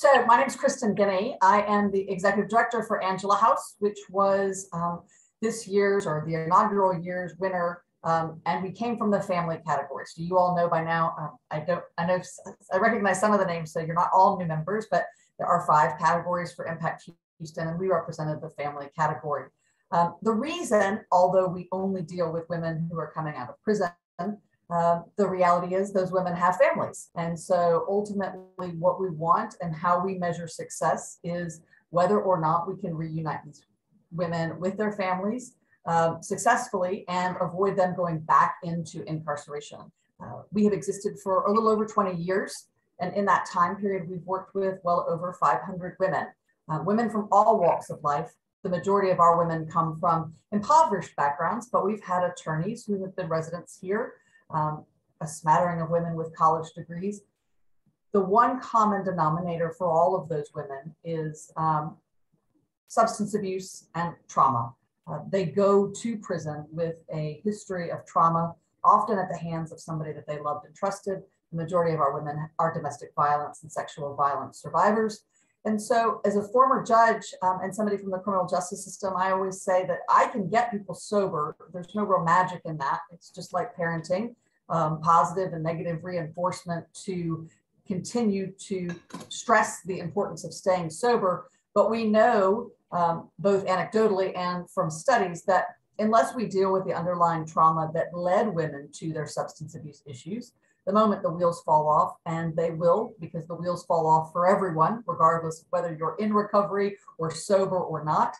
So my name is Kristin Guiney. I am the executive director for Angela House, which was this year's or the inaugural year's winner. And we came from the family category. So you all know by now, I recognize some of the names, so you're not all new members, but there are 5 categories for Impact Houston, and we represented the family category. The reason, although we only deal with women who are coming out of prison, the reality is those women have families. And so ultimately what we want and how we measure success is whether or not we can reunite these women with their families successfully and avoid them going back into incarceration. We have existed for a little over 20 years. And in that time period, we've worked with well over 500 women, women from all walks of life. The majority of our women come from impoverished backgrounds, but we've had attorneys who have been residents here, a smattering of women with college degrees. The one common denominator for all of those women is substance abuse and trauma. They go to prison with a history of trauma, often at the hands of somebody that they loved and trusted. The majority of our women are domestic violence and sexual violence survivors. And so as a former judge and somebody from the criminal justice system, I always say that I can get people sober. There's no real magic in that. It's just like parenting, positive and negative reinforcement to continue to stress the importance of staying sober. But we know both anecdotally and from studies that unless we deal with the underlying trauma that led women to their substance abuse issues, the moment the wheels fall off, and they will, because the wheels fall off for everyone, regardless of whether you're in recovery or sober or not.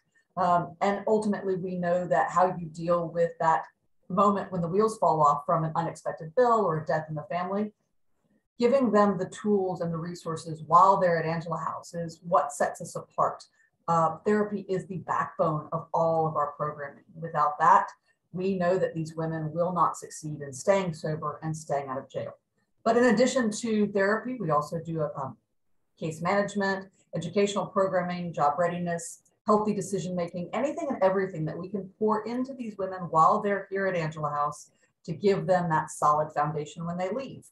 And ultimately, we know that how you deal with that moment when the wheels fall off from an unexpected bill or a death in the family, giving them the tools and the resources while they're at Angela House is what sets us apart. Therapy is the backbone of all of our programming. Without that, we know that these women will not succeed in staying sober and staying out of jail. But in addition to therapy, we also do case management, educational programming, job readiness, healthy decision-making, anything and everything that we can pour into these women while they're here at Angela House to give them that solid foundation when they leave.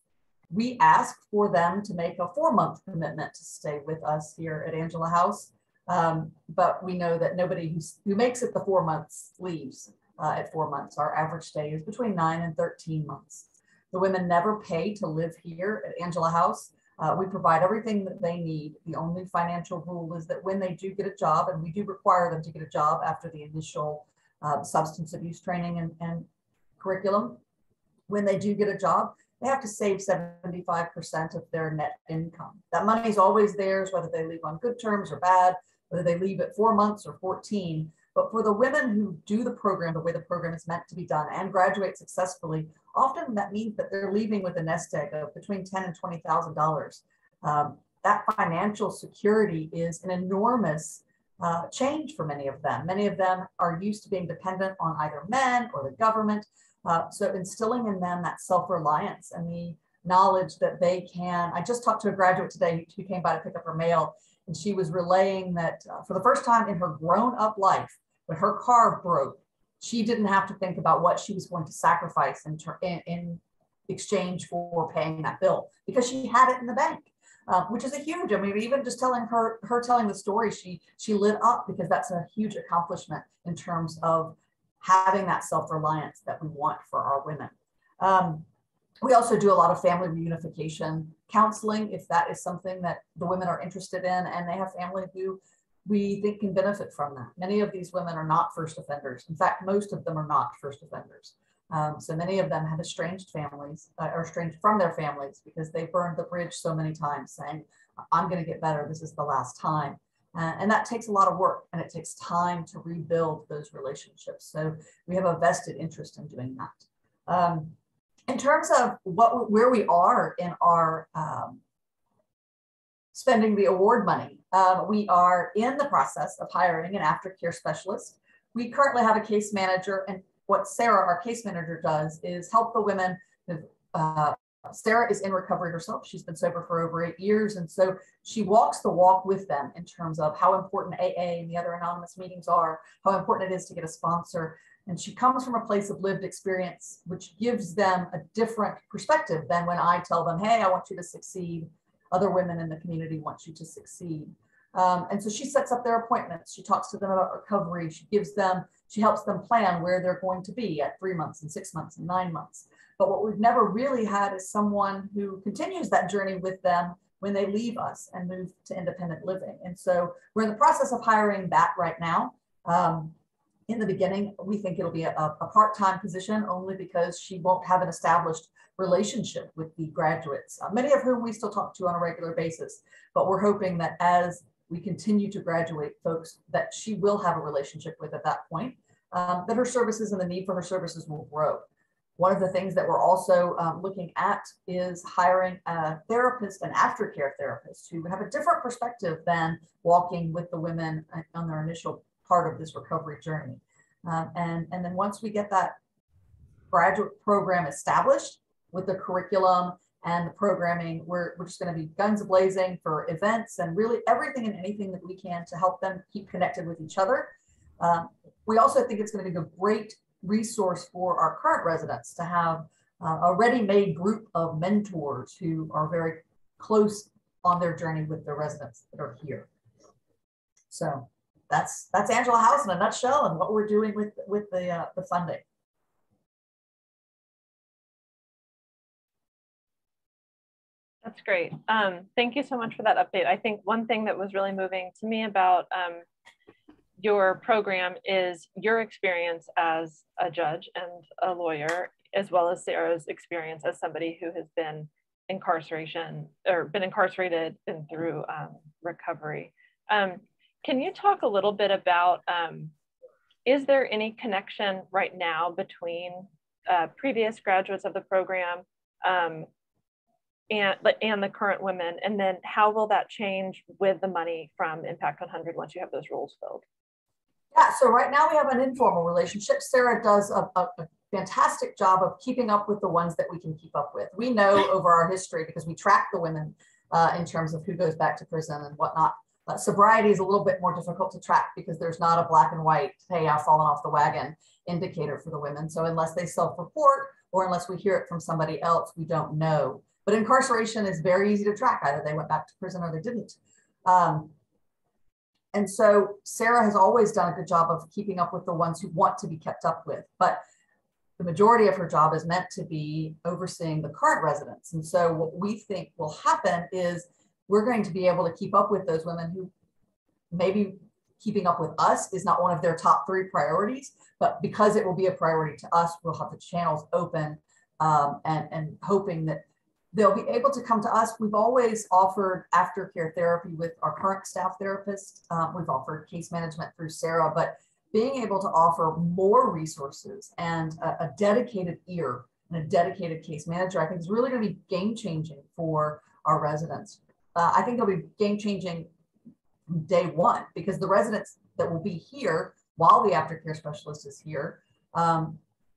We ask for them to make a 4-month commitment to stay with us here at Angela House. But we know that nobody who makes it the 4 months leaves. At 4 months. Our average stay is between 9 and 13 months. The women never pay to live here at Angela House. We provide everything that they need. The only financial rule is that when they do get a job, and we do require them to get a job after the initial substance abuse training and curriculum, when they do get a job, they have to save 75% of their net income. That money is always theirs, whether they leave on good terms or bad, whether they leave at 4 months or 14. But for the women who do the program the way the program is meant to be done and graduate successfully, often that means that they're leaving with a nest egg of between $10,000 and $20,000. That financial security is an enormous change for many of them. Many of them are used to being dependent on either men or the government. So instilling in them that self-reliance and the knowledge that they can. I just talked to a graduate today who came by to pick up her mail, and she was relaying that for the first time in her grown-up life, when her car broke, she didn't have to think about what she was going to sacrifice in exchange for paying that bill because she had it in the bank, which is a huge, I mean, even just telling her telling the story, she lit up because that's a huge accomplishment in terms of having that self-reliance that we want for our women. We also do a lot of family reunification counseling, if that is something that the women are interested in and they have family who we think can benefit from that. Many of these women are not first offenders. In fact, most of them are not first offenders. So many of them have estranged families or estranged from their families because they burned the bridge so many times saying, I'm going to get better, this is the last time. And that takes a lot of work and it takes time to rebuild those relationships. So we have a vested interest in doing that. In terms of where we are in our spending the award money, we are in the process of hiring an aftercare specialist. We currently have a case manager, and what Sarah, our case manager, does is help the women. Sarah is in recovery herself. She's been sober for over 8 years. And so she walks the walk with them in terms of how important AA and the other anonymous meetings are, how important it is to get a sponsor. And she comes from a place of lived experience, which gives them a different perspective than when I tell them, hey, I want you to succeed. other women in the community want you to succeed. And so she sets up their appointments. She talks to them about recovery. She helps them plan where they're going to be at 3 months and 6 months and 9 months. But what we've never really had is someone who continues that journey with them when they leave us and move to independent living. And so we're in the process of hiring that right now. In the beginning, we think it'll be a part-time position only because she won't have an established relationship with the graduates, many of whom we still talk to on a regular basis. But we're hoping that as we continue to graduate folks that she will have a relationship with at that point, that her services and the need for her services will grow. One of the things that we're also looking at is hiring a therapist and aftercare therapist who have a different perspective than walking with the women on their initial part of this recovery journey. And then once we get that graduate program established with the curriculum and the programming, we're just going to be guns blazing for events and really everything and anything that we can to help them keep connected with each other. We also think it's going to be a great resource for our current residents to have a ready-made group of mentors who are very close on their journey with the residents that are here. So that's Angela House in a nutshell and what we're doing with the funding. That's great. Thank you so much for that update. I think one thing that was really moving to me about your program is your experience as a judge and a lawyer, as well as Sarah's experience as somebody who has been incarcerated and through recovery. Can you talk a little bit about, is there any connection right now between previous graduates of the program and the current women? And then how will that change with the money from Impact 100 once you have those roles filled? Yeah, so right now we have an informal relationship. Sarah does a fantastic job of keeping up with the ones that we can keep up with. We know over our history, because we track the women in terms of who goes back to prison and whatnot. Sobriety is a little bit more difficult to track because there's not a black and white, hey, I've fallen off the wagon indicator for the women. So unless they self-report or unless we hear it from somebody else, we don't know. But incarceration is very easy to track. Either they went back to prison or they didn't. And so Sarah has always done a good job of keeping up with the ones who want to be kept up with, but the majority of her job is meant to be overseeing the current residents. And so what we think will happen is we're going to be able to keep up with those women who maybe keeping up with us is not one of their top 3 priorities, but because it will be a priority to us, we'll have the channels open and hoping that they'll be able to come to us. We've always offered aftercare therapy with our current staff therapists. We've offered case management through Sarah, but being able to offer more resources and a dedicated ear and a dedicated case manager, I think is really going to be game changing for our residents. I think it'll be game changing from day one because the residents that will be here while the aftercare specialist is here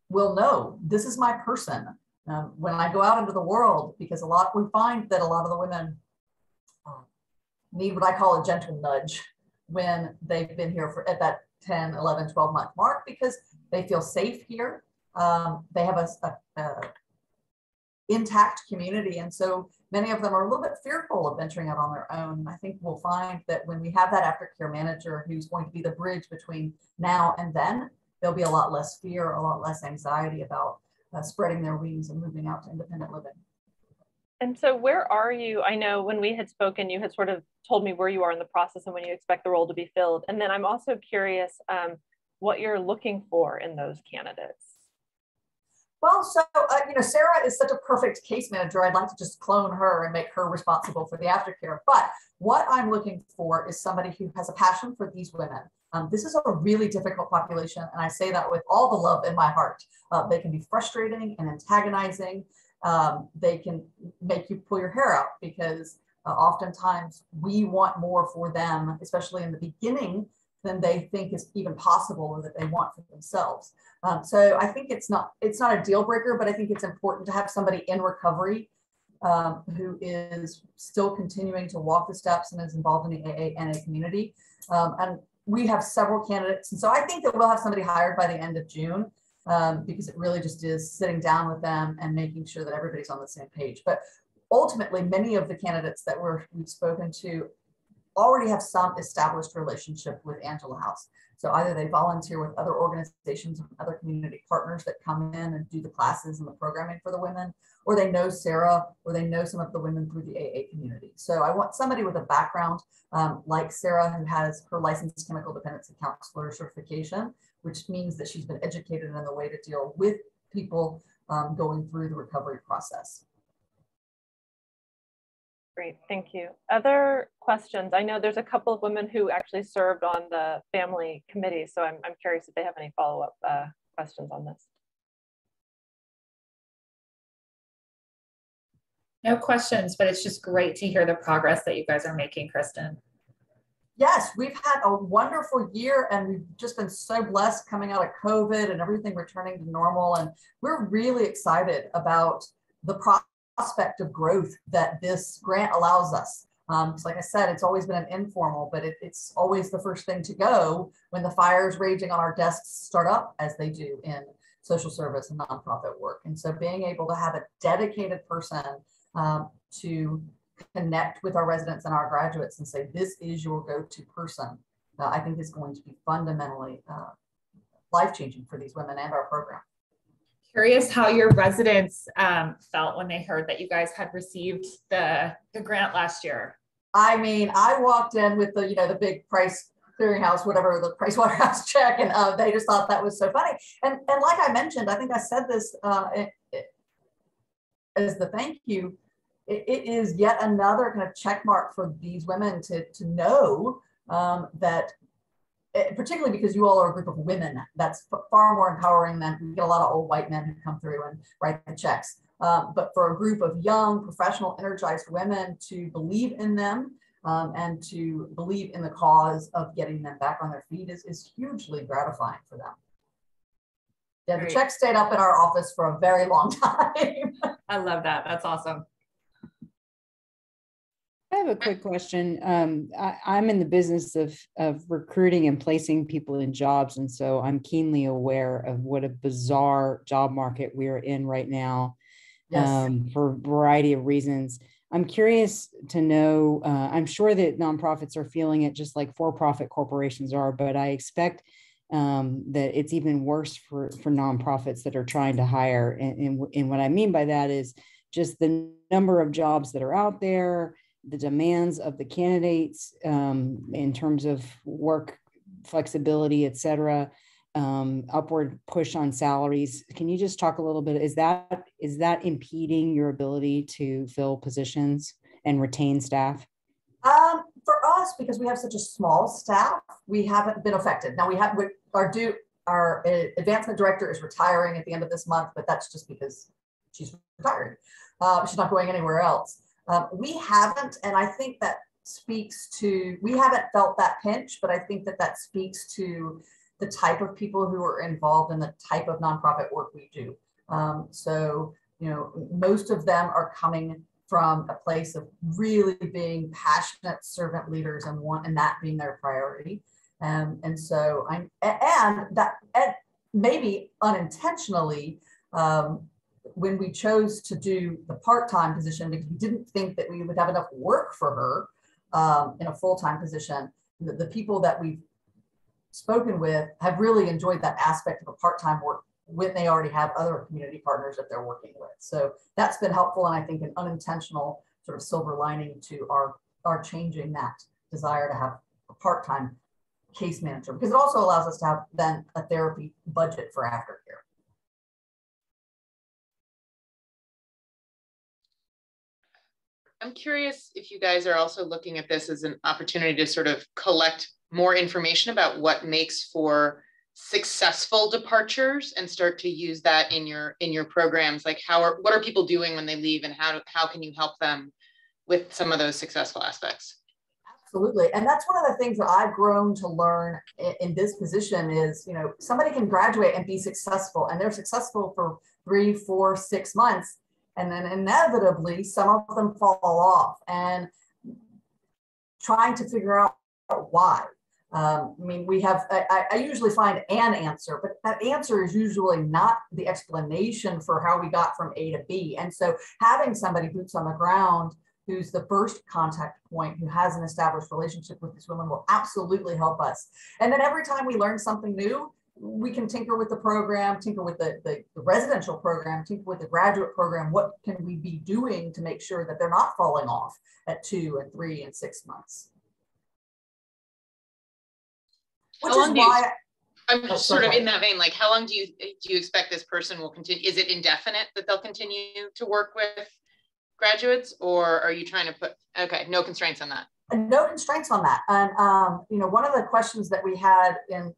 will know this is my person. When I go out into the world, because we find that a lot of the women need what I call a gentle nudge when they've been here at that 10, 11, 12 month mark because they feel safe here. They have a intact community. And so many of them are a little bit fearful of venturing out on their own. And I think we'll find that when we have that aftercare manager who's going to be the bridge between now and then, there'll be a lot less fear, a lot less anxiety about spreading their wings and moving out to independent living. And so where are you? I know when we had spoken, you had sort of told me where you are in the process and when you expect the role to be filled. And then I'm also curious what you're looking for in those candidates. Well, so, Sarah is such a perfect case manager. I'd like to just clone her and make her responsible for the aftercare. But what I'm looking for is somebody who has a passion for these women. This is a really difficult population, and I say that with all the love in my heart. They can be frustrating and antagonizing. They can make you pull your hair out because oftentimes we want more for them, especially in the beginning, than they think is even possible or that they want for themselves. So I think it's not a deal breaker, but I think it's important to have somebody in recovery who is still continuing to walk the steps and is involved in the AA community. And we have several candidates. And so I think that we'll have somebody hired by the end of June because it really just is sitting down with them and making sure that everybody's on the same page. But ultimately, many of the candidates that we've spoken to already have some established relationship with Angela House. So either they volunteer with other organizations and other community partners that come in and do the classes and the programming for the women, or they know Sarah, or they know some of the women through the AA community. So I want somebody with a background like Sarah, who has her licensed chemical dependency counselor certification, which means that she's been educated in the way to deal with people going through the recovery process. Great, thank you. Other questions? I know there's a couple of women who actually served on the family committee, so I'm curious if they have any follow-up questions on this. No questions, but it's just great to hear the progress that you guys are making, Kristin. Yes, we've had a wonderful year, and we've just been so blessed coming out of COVID and everything returning to normal. And we're really excited about the prospect of growth that this grant allows us. So like I said, it's always been an informal, but it's always the first thing to go when the fires raging on our desks start up, as they do in social service and nonprofit work. And so being able to have a dedicated person to connect with our residents and our graduates and say, this is your go-to person, I think is going to be fundamentally life-changing for these women and our program. Curious how your residents felt when they heard that you guys had received the grant last year. I mean, I walked in with the, the big price clearinghouse, whatever, the Price Waterhouse check, and they just thought that was so funny. And like I mentioned, I think I said this as the thank you, it is yet another kind of check mark for these women to know that, particularly because you all are a group of women, that's far more empowering than we get a lot of old white men who come through and write the checks. But for a group of young, professional, energized women to believe in them and to believe in the cause of getting them back on their feet is hugely gratifying for them. Yeah, the check stayed up in our office for a very long time. I love that. That's awesome. I have a quick question. I'm in the business of recruiting and placing people in jobs. And so I'm keenly aware of what a bizarre job market we're in right now. Yes. For a variety of reasons. I'm curious to know, I'm sure that nonprofits are feeling it just like for-profit corporations are, but I expect that it's even worse for nonprofits that are trying to hire. And what I mean by that is just the number of jobs that are out there, the demands of the candidates in terms of work flexibility, et cetera, upward push on salaries. Can you just talk a little bit? Is that impeding your ability to fill positions and retain staff? For us, because we have such a small staff, we haven't been affected. Now we have our advancement director is retiring at the end of this month, but that's just because she's retiring. She's not going anywhere else. We haven't, and I think that speaks to, we haven't felt that pinch, but I think that speaks to the type of people who are involved in the type of nonprofit work we do. So, most of them are coming from a place of really being passionate servant leaders and that being their priority. And so maybe unintentionally, when we chose to do the part-time position, because we didn't think that we would have enough work for her in a full-time position, the people that we've spoken with have really enjoyed that aspect of a part-time work when they already have other community partners that they're working with. So that's been helpful, and I think an unintentional sort of silver lining to our changing that desire to have a part-time case manager, because it also allows us to have then a therapy budget for aftercare. I'm curious if you guys are also looking at this as an opportunity to sort of collect more information about what makes for successful departures and start to use that in your programs. Like what are people doing when they leave, and how can you help them with some of those successful aspects? Absolutely. And that's one of the things that I've grown to learn in this position is, somebody can graduate and be successful, and they're successful for 3, 4, 6 months. And then inevitably, some of them fall off, and trying to figure out why. I mean, we have, I usually find an answer, but that answer is usually not the explanation for how we got from A to B. And so having somebody boots on the ground who's the first contact point, who has an established relationship with these women, will absolutely help us. And then every time we learn something new, we can tinker with the program, tinker with the residential program, tinker with the graduate program. What can we be doing to make sure that they're not falling off at 2 and 3 and 6 months? Which is why I'm sort of in that vein, like, how long do you expect this person will continue? Is it indefinite that they'll continue to work with graduates, or are you trying to put, okay, no constraints on that? No constraints on that. And, you know, one of the questions that we had in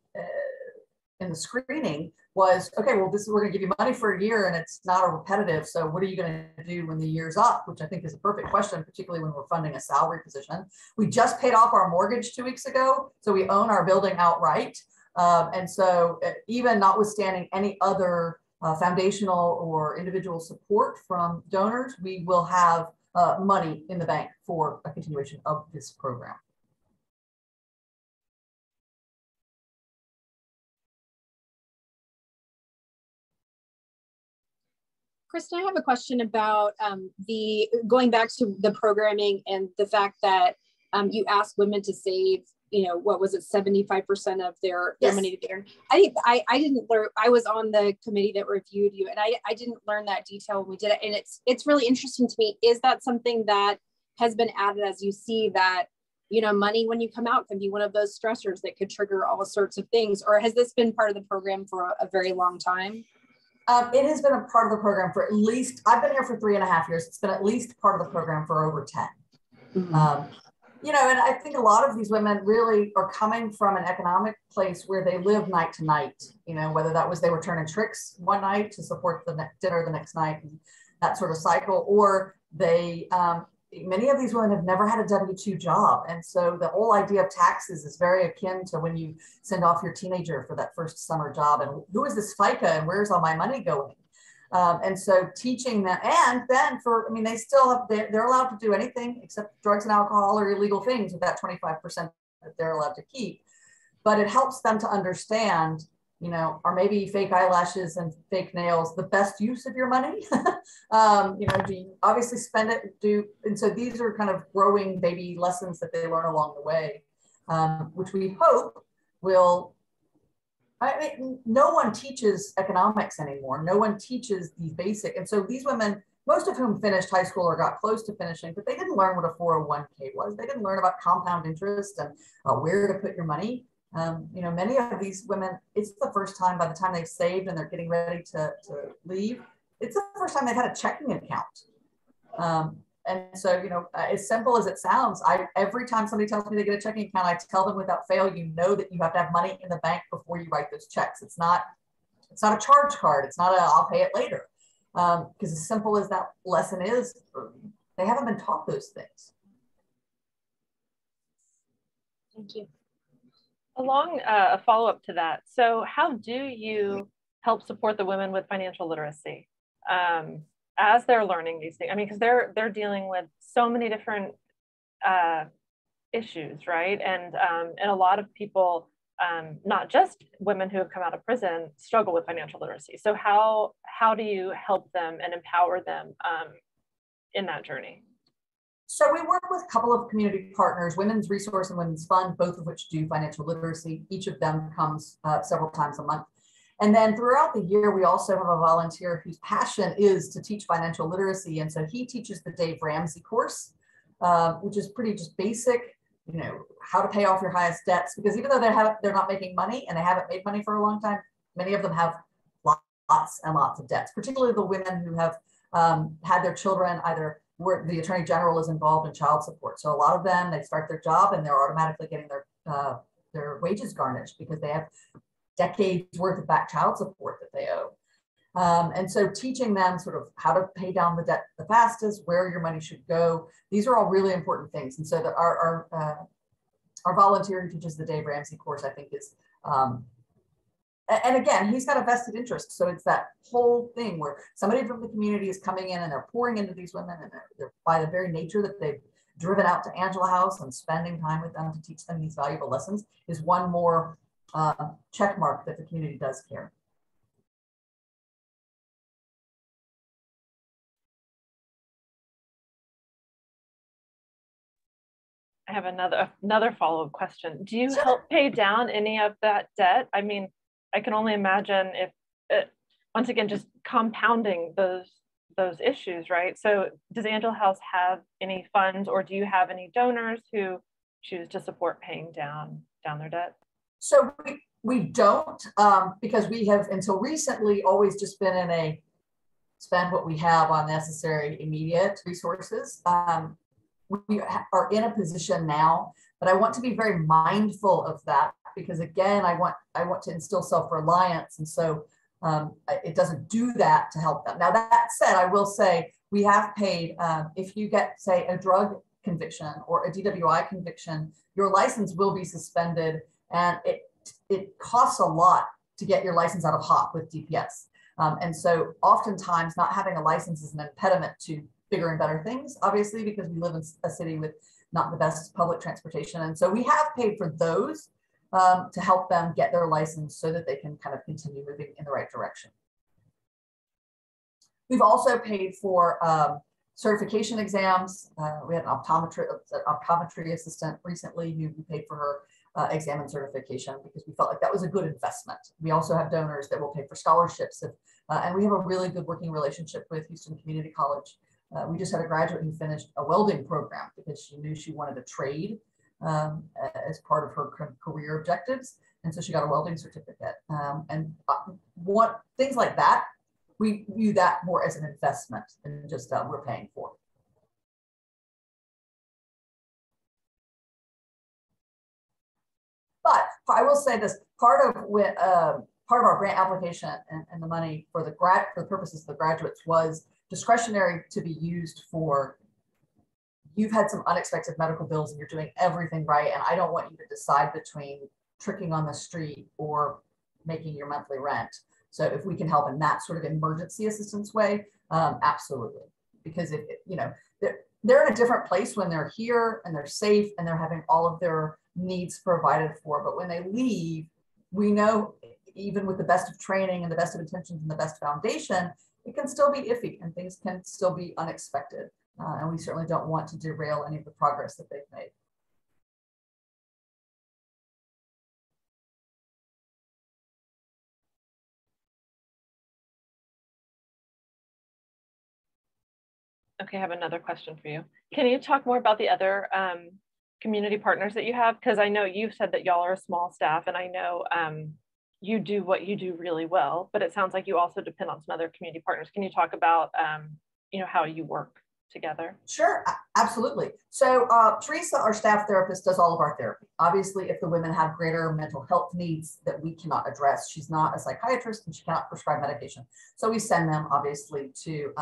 the screening was, okay, well, we're going to give you money for a year and it's not a repetitive. So what are you going to do when the year's up? Which I think is a perfect question, particularly when we're funding a salary position. We just paid off our mortgage 2 weeks ago. So we own our building outright. And so even notwithstanding any other foundational or individual support from donors, we will have money in the bank for a continuation of this program. Kristin, I have a question about going back to the programming and the fact that you asked women to save, you know, what was it, 75% of their money to earn. I didn't learn, I was on the committee that reviewed you, and I didn't learn that detail when we did it. And it's really interesting to me. Is that something that has been added as you see that, you know, money when you come out can be one of those stressors that could trigger all sorts of things? Or has this been part of the program for a very long time? It has been a part of the program for at least, I've been here for 3.5 years. It's been at least part of the program for over 10. Mm-hmm. You know, and I think a lot of these women really are coming from an economic place where they live night to night, you know, whether that was they were turning tricks one night to support the dinner the next night, and that sort of cycle, or they, many of these women have never had a W-2 job. And so the whole idea of taxes is very akin to when you send off your teenager for that first summer job and who is this FICA and where's all my money going? And so teaching them, and then for, I mean, they still have, they're allowed to do anything except drugs and alcohol or illegal things with that 25% that they're allowed to keep. But it helps them to understand, you know, are maybe fake eyelashes and fake nails the best use of your money? You know, do you obviously spend it? And so these are kind of growing baby lessons that they learn along the way, which we hope will, I mean, no one teaches economics anymore. No one teaches these basic. And so these women, most of whom finished high school or got close to finishing, but they didn't learn what a 401k was. They didn't learn about compound interest and where to put your money. You know, many of these women, it's the first time by the time they've saved and they're getting ready to leave, it's the first time they've had a checking account. And so, you know, as simple as it sounds, every time somebody tells me they get a checking account, I tell them without fail, you know that you have to have money in the bank before you write those checks. It's not a charge card. It's not a I'll pay it later. Because as simple as that lesson is, they haven't been taught those things. Thank you. Along a follow-up to that, so how do you help support the women with financial literacy as they're learning these things? I mean, because they're dealing with so many different issues, right? And a lot of people, not just women who have come out of prison, struggle with financial literacy. So how do you help them and empower them in that journey? So we work with a couple of community partners, Women's Resource and Women's Fund, both of which do financial literacy. Each of them comes several times a month. And then throughout the year, we also have a volunteer whose passion is to teach financial literacy. And so he teaches the Dave Ramsey course, which is pretty just basic, you know, how to pay off your highest debts. Because even though they're not making money and they haven't made money for a long time, many of them have lots and lots of debts, particularly the women who have had their children either where the Attorney General is involved in child support. So a lot of them, they start their job and they're automatically getting their wages garnished because they have decades worth of back child support that they owe. And so teaching them sort of how to pay down the debt the fastest, where your money should go. These are all really important things. And so that our volunteer who teaches the Dave Ramsey course, I think is, and again, he's got a vested interest. So it's that whole thing where somebody from the community is coming in and they're pouring into these women, and they're by the very nature that they've driven out to Angela House and spending time with them to teach them these valuable lessons is one more check mark that the community does care. I have another follow-up question. Do you help pay down any of that debt? I mean, I can only imagine if it, once again, just compounding those issues, right? So does Angela House have any funds, or do you have any donors who choose to support paying down their debt? So we don't, because we have until recently always just been in a spend what we have on necessary immediate resources. We are in a position now, but I want to be very mindful of that, because again, I want to instill self-reliance, and so it doesn't do that to help them. Now that said, I will say we have paid, if you get, say, a drug conviction or a DWI conviction, your license will be suspended, and it costs a lot to get your license out of HOP with DPS. And so oftentimes not having a license is an impediment to bigger and better things, obviously, because we live in a city with not the best public transportation. And so we have paid for those to help them get their license so that they can kind of continue moving in the right direction. We've also paid for certification exams. We had an optometry assistant recently who paid for her exam and certification, because we felt like that was a good investment. We also have donors that will pay for scholarships, and we have a really good working relationship with Houston Community College. We just had a graduate who finished a welding program because she knew she wanted a trade as part of her career objectives. And so she got a welding certificate. Things like that, we view that more as an investment than just we're paying for. But I will say this, part of our grant application and the money for the purposes of the graduates was discretionary to be used for, you've had some unexpected medical bills and you're doing everything right, and I don't want you to decide between tricking on the street or making your monthly rent. So if we can help in that sort of emergency assistance way, absolutely. Because if you know, they're in a different place when they're here and they're safe and they're having all of their needs provided for. But when they leave, we know, even with the best of training and the best of intentions and the best foundation, it can still be iffy and things can still be unexpected. And we certainly don't want to derail any of the progress that they've made. Okay, I have another question for you. Can you talk more about the other community partners that you have? Because I know you've said that y'all are a small staff, and I know you do what you do really well, but it sounds like you also depend on some other community partners. Can you talk about you know, how you work together? Sure, absolutely. So Teresa, our staff therapist, does all of our therapy. Obviously, if the women have greater mental health needs that we cannot address, she's not a psychiatrist and she cannot prescribe medication. So we send them obviously to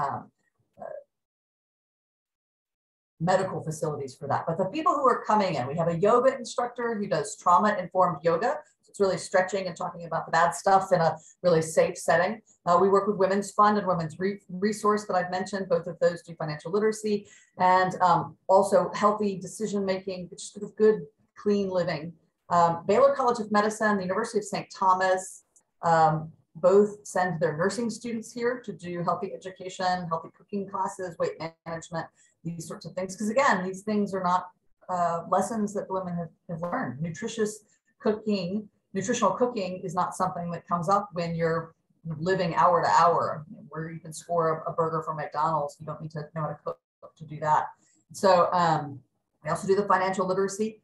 medical facilities for that. But the people who are coming in, we have a yoga instructor who does trauma-informed yoga. So it's really stretching and talking about the bad stuff in a really safe setting. We work with Women's Fund and Women's Resource that I've mentioned. Both of those do financial literacy and also healthy decision-making, just sort of good, clean living. Baylor College of Medicine, the University of St. Thomas, both send their nursing students here to do healthy education, healthy cooking classes, weight management, these sorts of things. Because again, these things are not lessons that women have learned. Nutritional cooking is not something that comes up when you're living hour to hour, where you can score a burger from McDonald's. You don't need to know how to cook to do that. So we also do the financial literacy.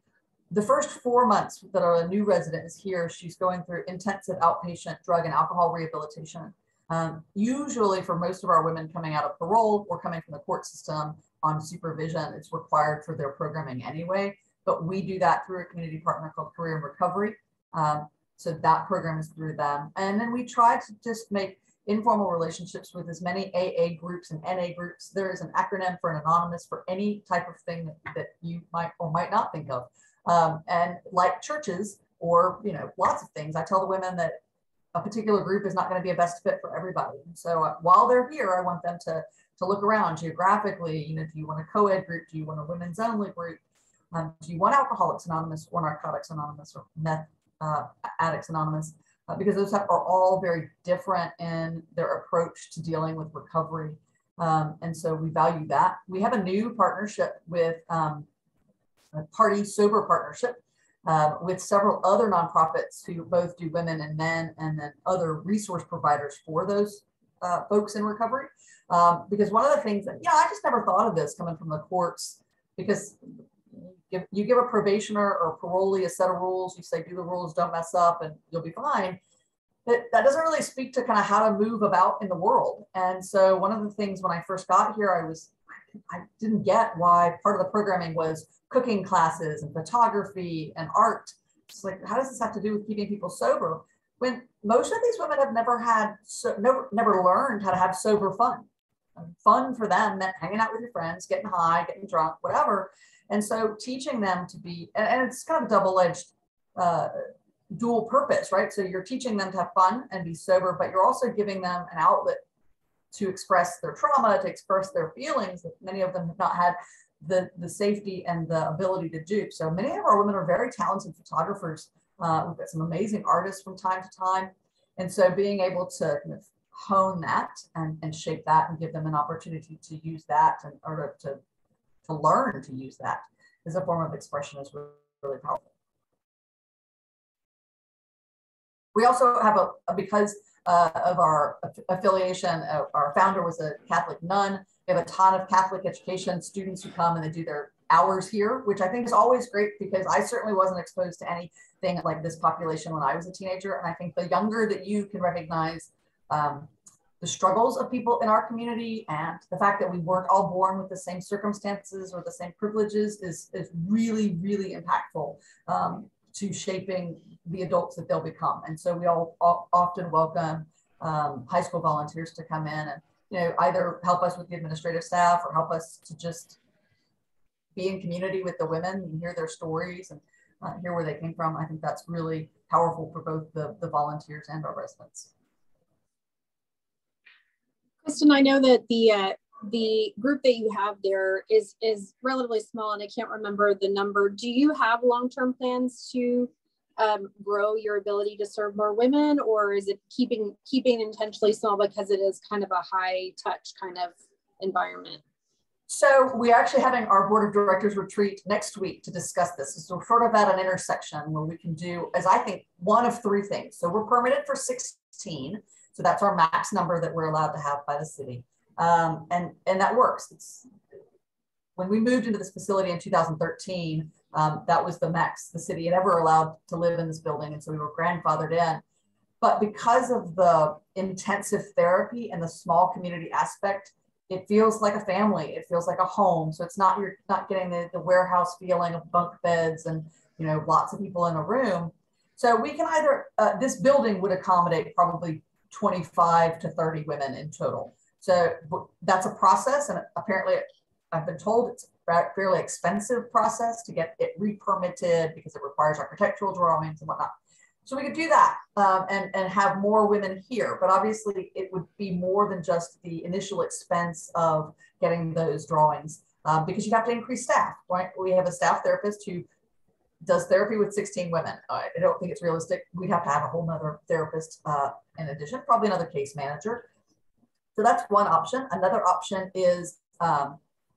The first 4 months that a new resident is here, she's going through intensive outpatient drug and alcohol rehabilitation. Usually for most of our women coming out of parole or coming from the court system on supervision, it's required for their programming anyway, but we do that through a community partner called Career and Recovery. So that program is through them. And then we try to just make informal relationships with as many AA groups and NA groups. There is an acronym for an anonymous for any type of thing that you might or might not think of. And like churches or, you know, lots of things, I tell the women that a particular group is not going to be a best fit for everybody. And so while they're here, I want them to to look around geographically. You know, do you want a co-ed group? Do you want a women's only group? Do you want Alcoholics Anonymous or Narcotics Anonymous or Meth Addicts Anonymous? Because those are all very different in their approach to dealing with recovery. And so we value that. We have a new partnership with a Party Sober Partnership with several other nonprofits who both do women and men, and then other resource providers for those folks in recovery. Because one of the things that, I just never thought of this coming from the courts, because you give a probationer or parolee a set of rules, you say, do the rules, don't mess up, and you'll be fine. That doesn't really speak to kind of how to move about in the world. And so one of the things when I first got here, I didn't get why part of the programming was cooking classes and photography and art. It's like, how does this have to do with keeping people sober? When most of these women have never learned how to have sober fun. Fun for them meant hanging out with your friends, getting high, getting drunk, whatever. And so teaching them to be, and it's kind of a double-edged dual purpose, right? So you're teaching them to have fun and be sober, but you're also giving them an outlet to express their trauma, to express their feelings that many of them have not had the safety and the ability to do. So many of our women are very talented photographers. We've got some amazing artists from time to time. And so being able to kind of hone that and shape that and give them an opportunity to use that or to learn to use that as a form of expression is really powerful. We also have because of our affiliation, our founder was a Catholic nun. We have a ton of Catholic education students who come and they do their hours here, which I think is always great, because I certainly wasn't exposed to anything like this population when I was a teenager. And I think the younger that you can recognize the struggles of people in our community and the fact that we weren't all born with the same circumstances or the same privileges is really, really impactful to shaping the adults that they'll become. And so we all often welcome high school volunteers to come in and either help us with the administrative staff or help us to just be in community with the women and hear their stories and hear where they came from. I think that's really powerful for both the volunteers and our residents. Kristin, I know that the group that you have there is relatively small, and I can't remember the number. Do you have long-term plans to grow your ability to serve more women, or is it keeping intentionally small because it is kind of a high touch kind of environment? So we're actually having our board of directors retreat next week to discuss this. So we're sort of at an intersection where we can do, as I think, one of three things. So we're permitted for 16. So that's our max number that we're allowed to have by the city. And that works. When we moved into this facility in 2013, that was the max the city had ever allowed to live in this building. And so we were grandfathered in. But because of the intensive therapy and the small community aspect, it feels like a family. It feels like a home. So you're not getting the warehouse feeling of bunk beds and lots of people in a room. So we can either, this building would accommodate probably 25 to 30 women in total. So that's a process, and apparently I've been told it's a fairly expensive process to get it re-permitted because it requires architectural drawings and whatnot. So we could do that and have more women here, but obviously it would be more than just the initial expense of getting those drawings because you have to increase staff, right? We have a staff therapist who does therapy with 16 women. I don't think it's realistic. We'd have to have a whole nother therapist in addition, probably another case manager. So that's one option. Another option is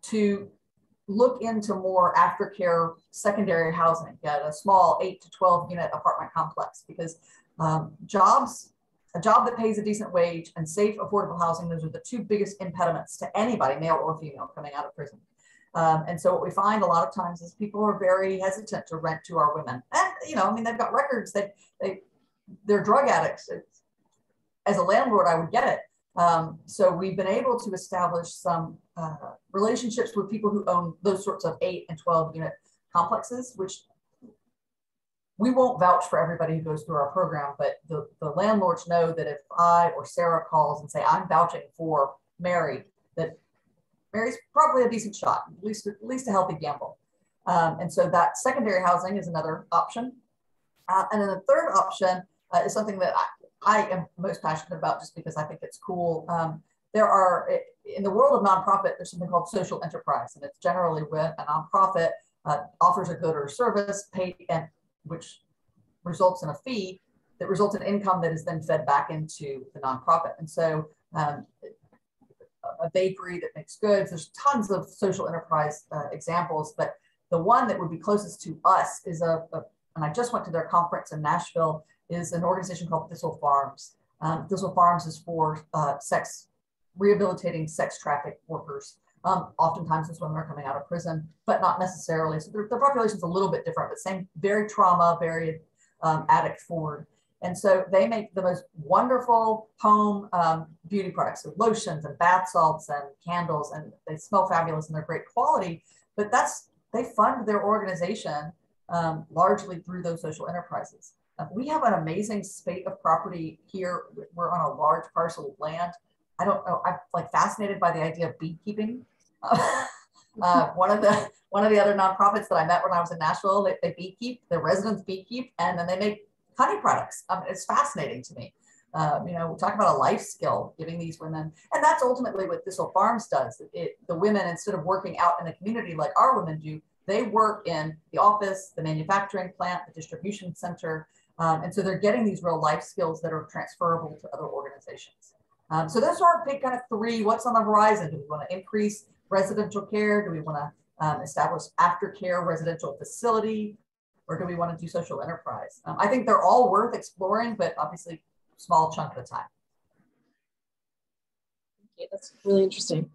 to look into more aftercare secondary housing, get a small 8 to 12 unit apartment complex, because a job that pays a decent wage and safe, affordable housing, those are the two biggest impediments to anybody, male or female, coming out of prison. And so what we find a lot of times is people are very hesitant to rent to our women. And, they've got records that they're drug addicts. As a landlord, I would get it. So we've been able to establish some relationships with people who own those sorts of 8 and 12 unit complexes, which we won't vouch for everybody who goes through our program, but the landlords know that if I or Sarah calls and say, I'm vouching for Mary, that Mary's probably a decent shot, at least a healthy gamble. And so that secondary housing is another option. And then the third option is something that I am most passionate about just because I think it's cool. there are, in the world of nonprofit, there's something called social enterprise, and it's generally when a nonprofit offers a good or service paid, and which results in a fee that results in income that is then fed back into the nonprofit. And so a bakery that makes goods, there's tons of social enterprise examples, but the one that would be closest to us is and I just went to their conference in Nashville, is an organization called Thistle Farms. Thistle Farms is for rehabilitating sex trafficked workers. Oftentimes those women are coming out of prison, but not necessarily. So their population is a little bit different, but same, very trauma, very addict forward. And so they make the most wonderful home beauty products, so lotions and bath salts and candles, and they smell fabulous and they're great quality, but they fund their organization largely through those social enterprises. We have an amazing spate of property here. We're on a large parcel of land. I don't know, I'm like fascinated by the idea of beekeeping. One of the other nonprofits that I met when I was in Nashville, they beekeep, their residents beekeep, and then they make honey products. It's fascinating to me. We talk about a life skill, giving these women, and that's ultimately what Thistle Farms does. The women, instead of working out in the community like our women do, they work in the office, the manufacturing plant, the distribution center, and so they're getting these real life skills that are transferable to other organizations. So those are our big kind of three. What's on the horizon? Do we want to increase residential care? Do we want to establish aftercare residential facility? Or do we want to do social enterprise? I think they're all worth exploring, but obviously small chunk at a time. Okay, that's really interesting.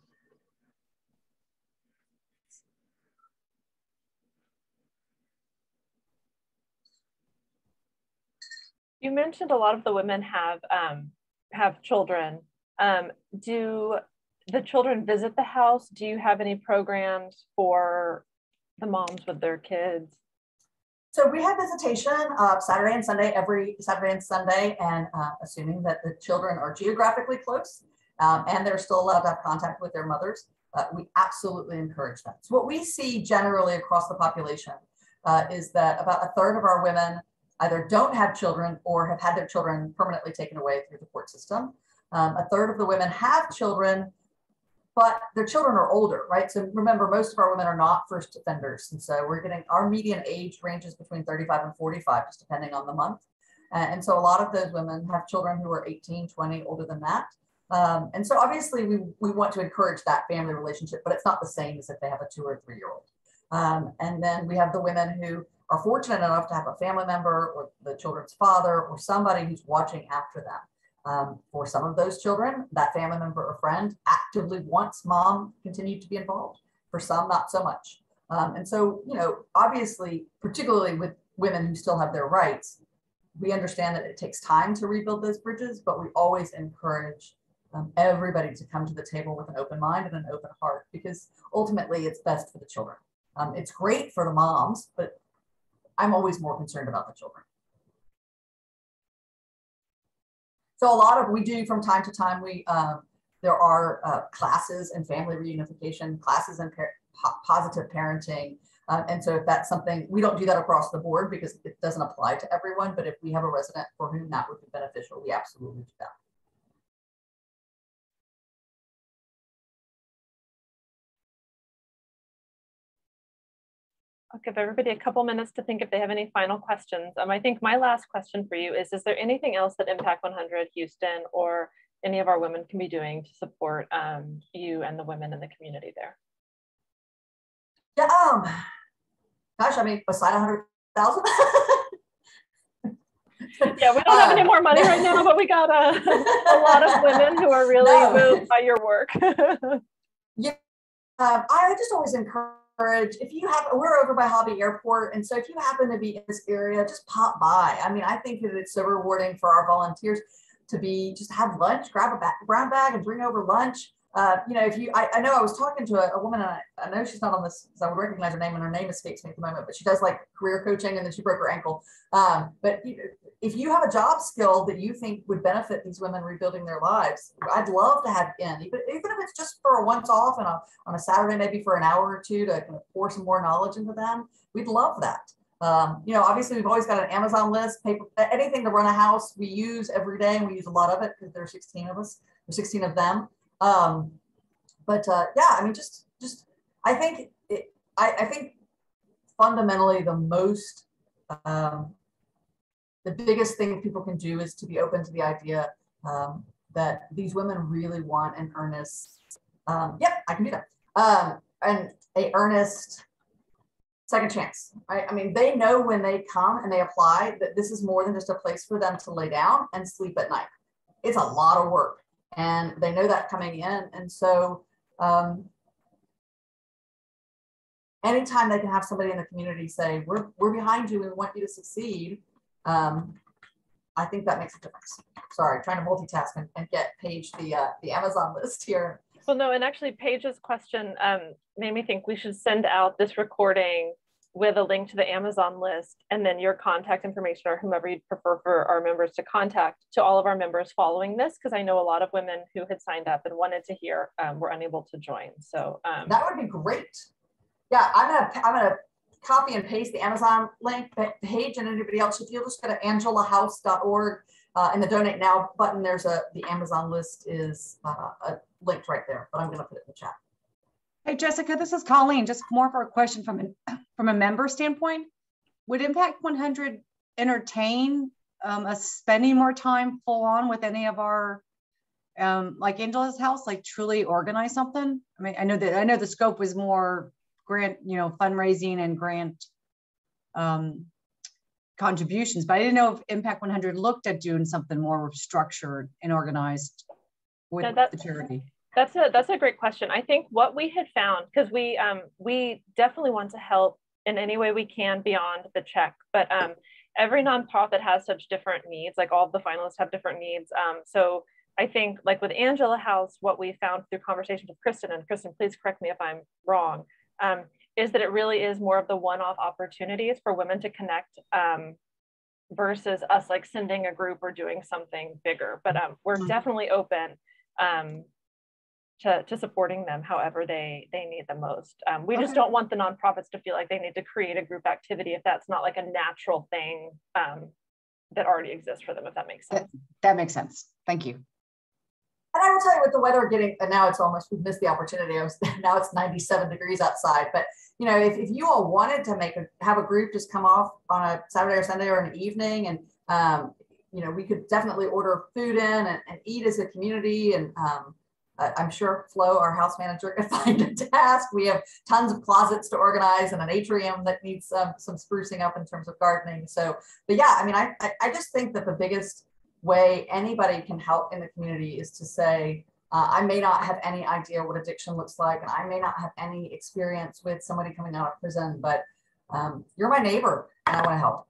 You mentioned a lot of the women have children. Do the children visit the house? Do you have any programs for the moms with their kids? So we have visitation Saturday and Sunday, every Saturday and Sunday, and assuming that the children are geographically close and they're still allowed to have contact with their mothers, we absolutely encourage that. So what we see generally across the population is that about a third of our women either don't have children or have had their children permanently taken away through the court system. A third of the women have children, but their children are older, right? So remember, most of our women are not first offenders. And so we're getting, our median age ranges between 35 and 45, just depending on the month. And so a lot of those women have children who are 18, 20, older than that. And so obviously we want to encourage that family relationship, but it's not the same as if they have a 2 or 3 year old. And then we have the women who are fortunate enough to have a family member or the children's father or somebody who's watching after them. For some of those children, that family member or friend actively wants mom continue to be involved. For some, not so much. And so, obviously, particularly with women who still have their rights, we understand that it takes time to rebuild those bridges, but we always encourage everybody to come to the table with an open mind and an open heart, because ultimately it's best for the children. It's great for the moms, but I'm always more concerned about the children. So we do from time to time, there are classes in family reunification, classes in positive parenting. And so if that's something, we don't do that across the board because it doesn't apply to everyone, but if we have a resident for whom that would be beneficial, we absolutely do that. I'll give everybody a couple minutes to think if they have any final questions. I think my last question for you is there anything else that Impact 100 Houston or any of our women can be doing to support you and the women in the community there? Yeah, gosh, beside 100,000. Yeah, we don't have any more money right now, but we got a lot of women who are really moved by your work. Yeah, I just always encourage, we're over by Hobby Airport, and so if you happen to be in this area, just pop by. I think that it's so rewarding for our volunteers to just have lunch, grab a brown bag and bring over lunch. I know I was talking to a woman, and I know she's not on this because I would recognize her name, and her name escapes me at the moment, but she does like career coaching, and then she broke her ankle. But if you have a job skill that you think would benefit these women rebuilding their lives, I'd love to have in, even if it's just for a once off and on a Saturday, maybe for an hour or two to kind of pour some more knowledge into them. We'd love that. Obviously we've always got an Amazon list, anything to run a house we use every day, and we use a lot of it because there are 16 of us, or 16 of them. Yeah, I mean, I think I think fundamentally the biggest thing people can do is to be open to the idea that these women really want an earnest, yep, I can do that, and a earnest second chance. Right? I mean, they know when they come and they apply that this is more than just a place for them to lay down and sleep at night. It's a lot of work, and they know that coming in. And so anytime they can have somebody in the community say, we're behind you and we want you to succeed, I think that makes a difference. Sorry, trying to multitask and get Paige the Amazon list here. Well, no, and actually Paige's question made me think we should send out this recording with a link to the Amazon list and then your contact information or whomever you'd prefer for our members to contact to all of our members following this, because I know a lot of women who had signed up and wanted to hear were unable to join. So that would be great. Yeah, I'm gonna copy and paste the Amazon link. Paige and anybody else, if you'll just go to angelahouse.org in the donate now button, there's the Amazon list is linked right there, but I'm gonna put it in the chat. Hey, Jessica, this is Colleen. Just more for a question from a member standpoint. Would Impact 100 entertain us spending more time full on with any of our, like Angela's house, like truly organize something? I mean, I know the scope was more grant, fundraising and grant contributions, but I didn't know if Impact 100 looked at doing something more structured and organized with the charity. That's a great question. I think what we had found, because we definitely want to help in any way we can beyond the check, but every nonprofit has such different needs. Like all of the finalists have different needs. So I think like with Angela House, what we found through conversations with Kristin, and Kristin, please correct me if I'm wrong, is that it really is more of the one-off opportunities for women to connect versus us like sending a group or doing something bigger. But we're definitely open to supporting them however they need the most. We just don't want the nonprofits to feel like they need to create a group activity if that's not like a natural thing that already exists for them, if that makes sense. That makes sense. Thank you. And I will tell you, with the weather getting, and now it's almost, we've missed the opportunity. Now it's 97 degrees outside. But if you all wanted to have a group just come off on a Saturday or Sunday or an evening, and we could definitely order food in and eat as a community. And I'm sure Flo, our house manager, could find a task. We have tons of closets to organize and an atrium that needs some sprucing up in terms of gardening. So, but yeah, I mean, I just think that the biggest way anybody can help in the community is to say, I may not have any idea what addiction looks like, and I may not have any experience with somebody coming out of prison, but you're my neighbor and I want to help.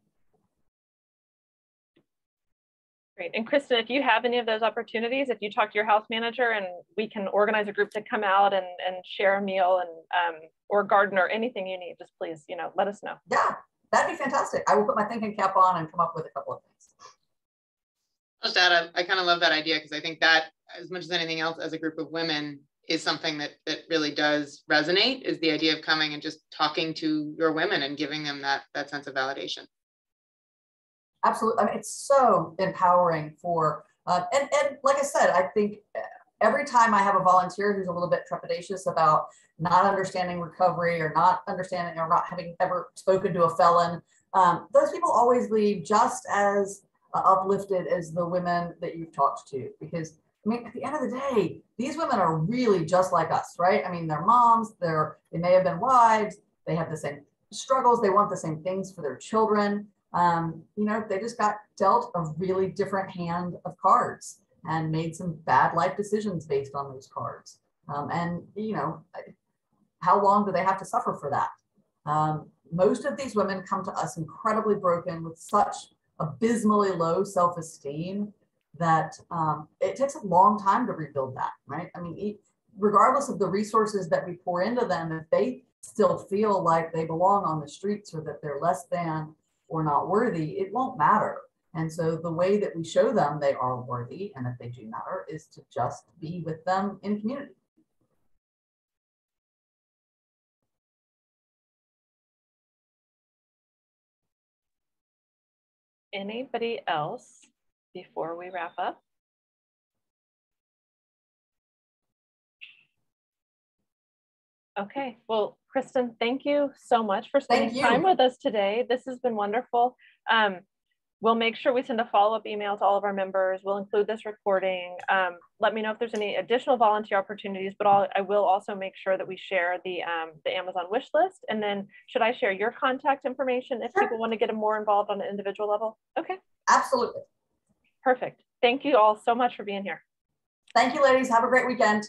Great. And Kristin, if you have any of those opportunities, if you talk to your house manager and we can organize a group to come out and share a meal and or garden or anything you need, just please, let us know. Yeah, that'd be fantastic. I will put my thinking cap on and come up with a couple of things. Just add, I kind of love that idea, because I think that as much as anything else, as a group of women, is something that really does resonate, is the idea of coming and just talking to your women and giving them that sense of validation. Absolutely. I mean, it's so empowering for, and like I said, I think every time I have a volunteer who's a little bit trepidatious about not understanding recovery or not understanding or not having ever spoken to a felon, those people always leave just as uplifted as the women that you've talked to. Because I mean, at the end of the day, these women are really just like us, right? I mean, they're moms, they may have been wives, they have the same struggles, they want the same things for their children. They just got dealt a really different hand of cards and made some bad life decisions based on those cards. How long do they have to suffer for that? Most of these women come to us incredibly broken with such abysmally low self-esteem that it takes a long time to rebuild that, right? I mean, regardless of the resources that we pour into them, if they still feel like they belong on the streets or that they're less than or not worthy, it won't matter. And so the way that we show them they are worthy and that they do matter is to just be with them in community. Anybody else before we wrap up? Okay, well, Kristin, thank you so much for spending time with us today. This has been wonderful. We'll make sure we send a follow-up email to all of our members. We'll include this recording. Let me know if there's any additional volunteer opportunities, but I will also make sure that we share the Amazon wish list. And then should I share your contact information if people want to get more involved on an individual level? Okay. Absolutely. Perfect. Thank you all so much for being here. Thank you, ladies. Have a great weekend.